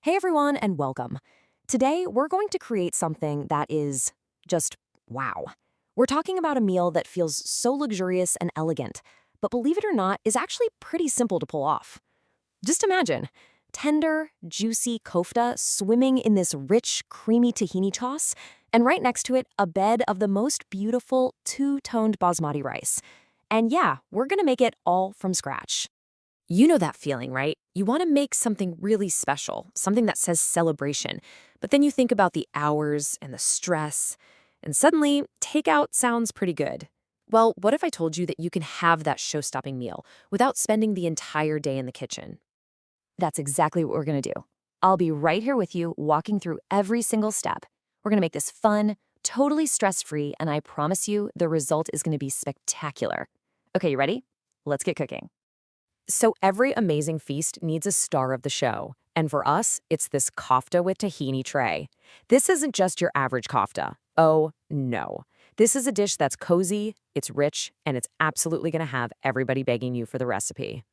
Hey everyone, and welcome. Today, we're going to create something that is just wow. We're talking about a meal that feels so luxurious and elegant, but believe it or not, is actually pretty simple to pull off. Just imagine tender, juicy kofta swimming in this rich, creamy tahini sauce, and right next to it, a bed of the most beautiful two-toned basmati rice. And yeah, we're gonna make it all from scratch. You know that feeling, right? You want to make something really special, something that says celebration, but then you think about the hours and the stress, and suddenly, takeout sounds pretty good. Well, what if I told you that you can have that show-stopping meal without spending the entire day in the kitchen? That's exactly what we're going to do. I'll be right here with you, walking through every single step. We're going to make this fun, totally stress-free, and I promise you the result is going to be spectacular. Okay, you ready? Let's get cooking. So every amazing feast needs a star of the show. And for us, it's this kofta with tahini tray. This isn't just your average kofta. Oh, no. This is a dish that's cozy, it's rich, and it's absolutely going to have everybody begging you for the recipe.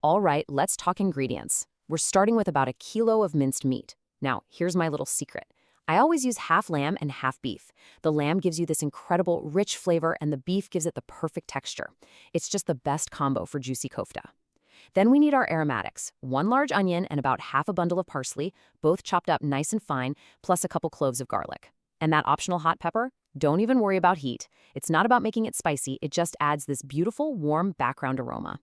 All right, let's talk ingredients. We're starting with about a kilo of minced meat. Now, here's my little secret. I always use half lamb and half beef. The lamb gives you this incredible, rich flavor, and the beef gives it the perfect texture. It's just the best combo for juicy kofta. Then we need our aromatics, 1 large onion and about half a bundle of parsley, both chopped up nice and fine, plus a couple cloves of garlic. And that optional hot pepper? Don't even worry about heat. It's not about making it spicy, it just adds this beautiful, warm background aroma.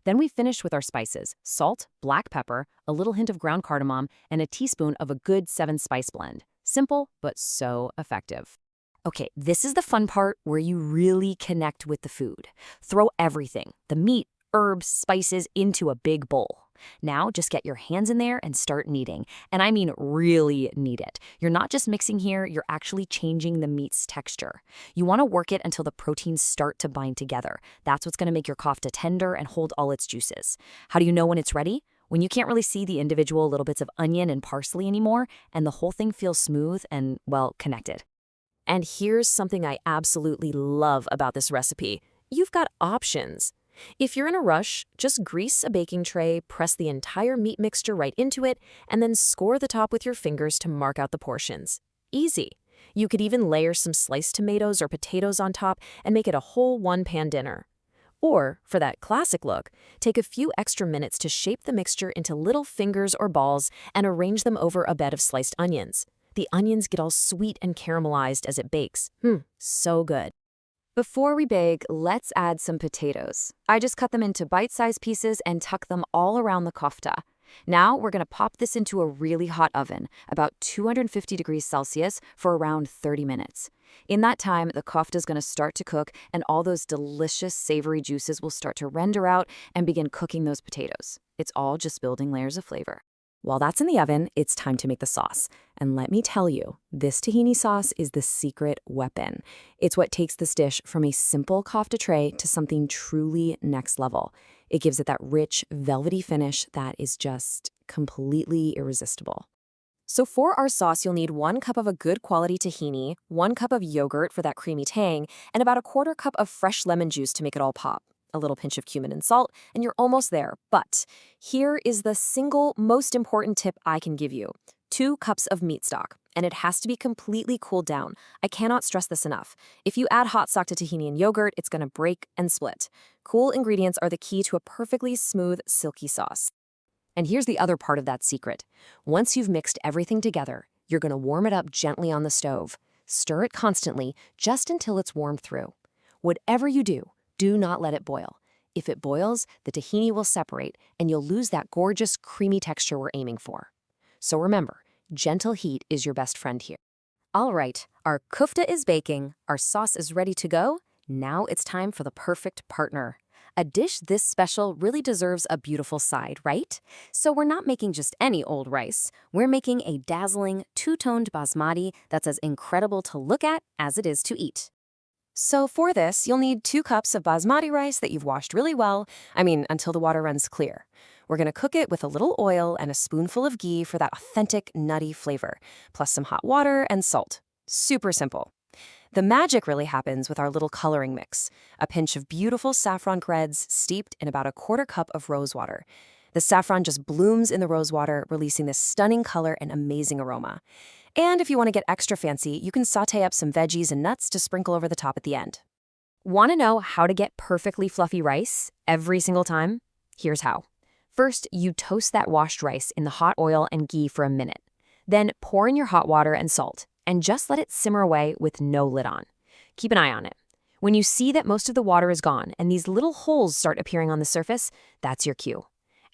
Then we finish with our spices, salt, black pepper, a little hint of ground cardamom, and a teaspoon of a good 7-spice blend. Simple, but so effective. Okay, this is the fun part where you really connect with the food. Throw everything, the meat, herbs, spices into a big bowl. Now just get your hands in there and start kneading. And I mean really knead it. You're not just mixing here, you're actually changing the meat's texture. You want to work it until the proteins start to bind together. That's what's going to make your kofta tender and hold all its juices. How do you know when it's ready? When you can't really see the individual little bits of onion and parsley anymore, and the whole thing feels smooth and, well, connected. And here's something I absolutely love about this recipe. You've got options. If you're in a rush, just grease a baking tray, press the entire meat mixture right into it, and then score the top with your fingers to mark out the portions. Easy. You could even layer some sliced tomatoes or potatoes on top and make it a whole one-pan dinner. Or, for that classic look, take a few extra minutes to shape the mixture into little fingers or balls and arrange them over a bed of sliced onions. The onions get all sweet and caramelized as it bakes. So good. Before we bake, let's add some potatoes. I just cut them into bite-sized pieces and tuck them all around the kofta. Now we're going to pop this into a really hot oven, about 250 degrees Celsius, for around 30 minutes. In that time, the kofta is going to start to cook and all those delicious savory juices will start to render out and begin cooking those potatoes. It's all just building layers of flavor. While that's in the oven, it's time to make the sauce. And let me tell you, this tahini sauce is the secret weapon. It's what takes this dish from a simple kofta tray to something truly next level. It gives it that rich, velvety finish that is just completely irresistible. So for our sauce, you'll need 1 cup of a good quality tahini, 1 cup of yogurt for that creamy tang, and about a 1/4 cup of fresh lemon juice to make it all pop. A little pinch of cumin and salt, and you're almost there. But here is the single most important tip I can give you. 2 cups of meat stock, and it has to be completely cooled down. I cannot stress this enough. If you add hot stock to tahini and yogurt, it's going to break and split. Cool ingredients are the key to a perfectly smooth, silky sauce. And here's the other part of that secret. Once you've mixed everything together, you're going to warm it up gently on the stove. Stir it constantly, just until it's warmed through. Whatever you do not let it boil. If it boils, the tahini will separate and you'll lose that gorgeous, creamy texture we're aiming for. So remember, gentle heat is your best friend here. All right, our kofta is baking, our sauce is ready to go. Now it's time for the perfect partner. A dish this special really deserves a beautiful side, right? So we're not making just any old rice. We're making a dazzling, two-toned basmati that's as incredible to look at as it is to eat. So for this, you'll need 2 cups of basmati rice that you've washed really well, until the water runs clear. We're going to cook it with a little oil and a spoonful of ghee for that authentic, nutty flavor, plus some hot water and salt. Super simple. The magic really happens with our little coloring mix, a pinch of beautiful saffron threads steeped in about a 1/4 cup of rose water. The saffron just blooms in the rosewater, releasing this stunning color and amazing aroma. And if you want to get extra fancy, you can sauté up some veggies and nuts to sprinkle over the top at the end. Want to know how to get perfectly fluffy rice every single time? Here's how. First, you toast that washed rice in the hot oil and ghee for a minute. Then pour in your hot water and salt, and just let it simmer away with no lid on. Keep an eye on it. When you see that most of the water is gone and these little holes start appearing on the surface, that's your cue.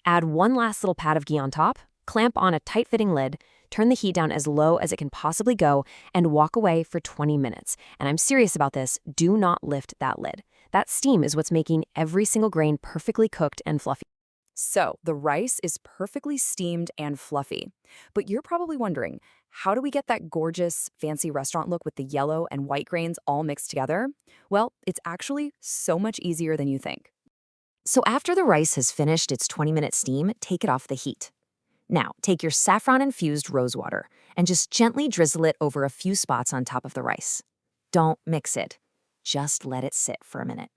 Add one last little pat of ghee on top, clamp on a tight-fitting lid, turn the heat down as low as it can possibly go, and walk away for 20 minutes. And I'm serious about this, do not lift that lid. That steam is what's making every single grain perfectly cooked and fluffy. So, the rice is perfectly steamed and fluffy. But you're probably wondering, how do we get that gorgeous, fancy restaurant look with the yellow and white grains all mixed together? Well, it's actually so much easier than you think. So after the rice has finished its 20-minute steam, take it off the heat. Now, take your saffron-infused rosewater and just gently drizzle it over a few spots on top of the rice. Don't mix it. Just let it sit for a minute.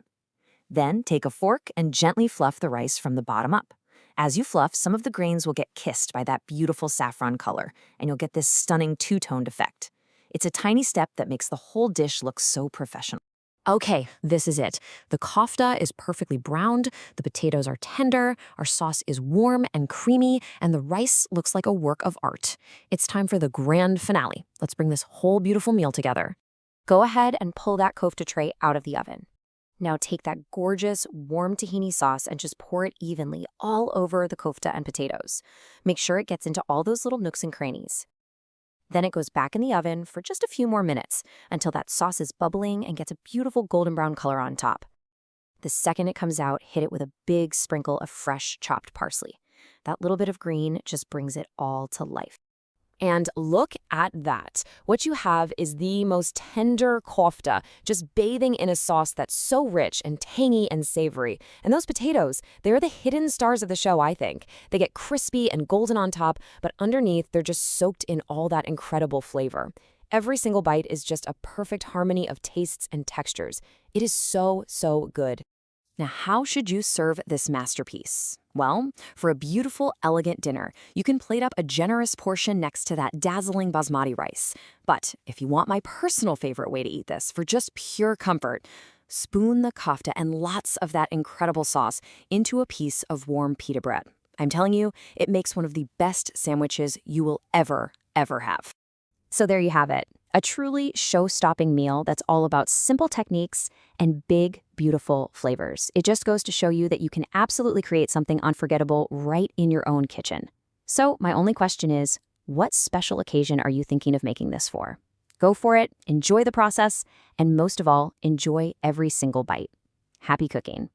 Then take a fork and gently fluff the rice from the bottom up. As you fluff, some of the grains will get kissed by that beautiful saffron color, and you'll get this stunning two-toned effect. It's a tiny step that makes the whole dish look so professional. Okay, this is it. The kofta is perfectly browned, the potatoes are tender, our sauce is warm and creamy, and the rice looks like a work of art. It's time for the grand finale. Let's bring this whole beautiful meal together. Go ahead and pull that kofta tray out of the oven. Now take that gorgeous, warm tahini sauce and just pour it evenly all over the kofta and potatoes. Make sure it gets into all those little nooks and crannies. Then it goes back in the oven for just a few more minutes until that sauce is bubbling and gets a beautiful golden brown color on top. The second it comes out, hit it with a big sprinkle of fresh chopped parsley. That little bit of green just brings it all to life. And look at that. What you have is the most tender kofta, just bathing in a sauce that's so rich and tangy and savory. And those potatoes, they're the hidden stars of the show, I think. They get crispy and golden on top, but underneath, they're just soaked in all that incredible flavor. Every single bite is just a perfect harmony of tastes and textures. It is so, so good. Now, how should you serve this masterpiece? Well, for a beautiful, elegant dinner, you can plate up a generous portion next to that dazzling basmati rice. But if you want my personal favorite way to eat this, for just pure comfort, spoon the kofta and lots of that incredible sauce into a piece of warm pita bread. I'm telling you, it makes one of the best sandwiches you will ever have. So there you have it. A truly show-stopping meal that's all about simple techniques and big, beautiful flavors. It just goes to show you that you can absolutely create something unforgettable right in your own kitchen. So my only question is, what special occasion are you thinking of making this for? Go for it, enjoy the process, and most of all, enjoy every single bite. Happy cooking.